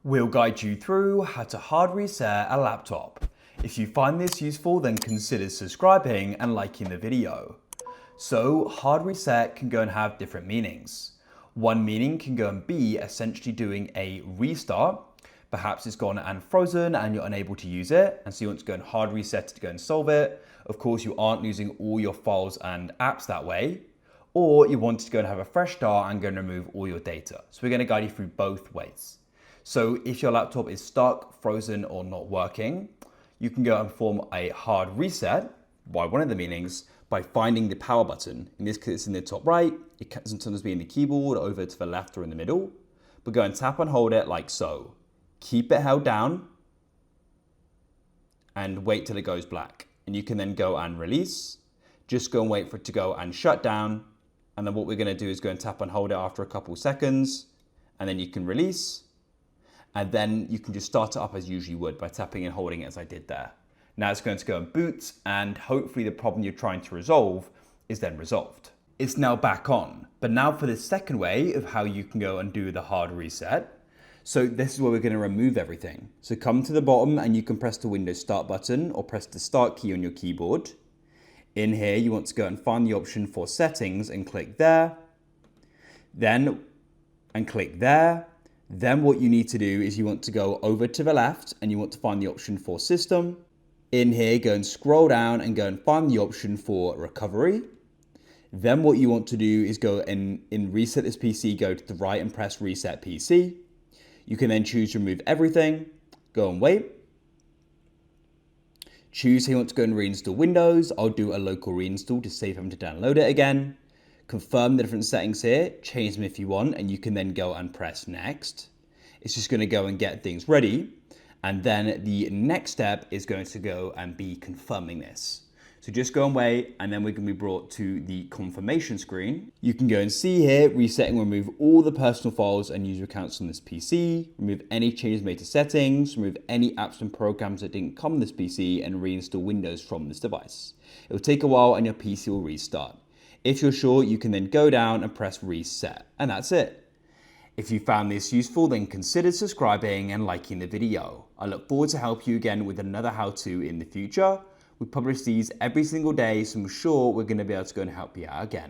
We'll guide you through how to hard reset a laptop. If you find this useful, then consider subscribing and liking the video. So hard reset can go and have different meanings. One meaning can go and be essentially doing a restart. Perhaps it's gone and frozen and you're unable to use it, and so you want to go and hard reset it to go and solve it. Of course, you aren't losing all your files and apps that way. Or you want to go and have a fresh start and go and remove all your data. So we're going to guide you through both ways. So if your laptop is stuck, frozen, or not working, you can go and perform a hard reset, by one of the meanings, by finding the power button. In this case, it's in the top right. It can sometimes be in the keyboard, over to the left or in the middle. But go and tap and hold it like so. Keep it held down and wait till it goes black. And you can then go and release. Just go and wait for it to go and shut down. And then what we're going to do is go and tap and hold it after a couple seconds. And then you can release. And then you can just start it up as you usually would by tapping and holding it as I did there. Now it's going to go and boot, and hopefully the problem you're trying to resolve is then resolved. It's now back on. But now for the second way of how you can go and do the hard reset. So this is where we're going to remove everything. So come to the bottom and you can press the Windows Start button or press the Start key on your keyboard. In here, you want to go and find the option for Settings and click there. Then click there. Then what you need to do is you want to go over to the left and you want to find the option for System. In here, go and scroll down and go and find the option for Recovery. Then what you want to do is go and in Reset This PC, go to the right and press Reset PC. You can then choose to remove everything, go and wait. Choose how you want to go and reinstall Windows. I'll do a local reinstall to save having to download it again. Confirm the different settings here, change them if you want, and you can then go and press next. It's just going to go and get things ready. And then the next step is going to go and be confirming this. So just go and wait, and then we're going to be brought to the confirmation screen. You can go and see here, resetting, remove all the personal files and user accounts on this PC, remove any changes made to settings, remove any apps and programs that didn't come on this PC, and reinstall Windows from this device. It will take a while and your PC will restart. If you're sure, you can then go down and press reset, and that's it. If you found this useful, then consider subscribing and liking the video. I look forward to help you again with another how-to in the future. We publish these every single day, so I'm sure we're going to be able to go and help you out again.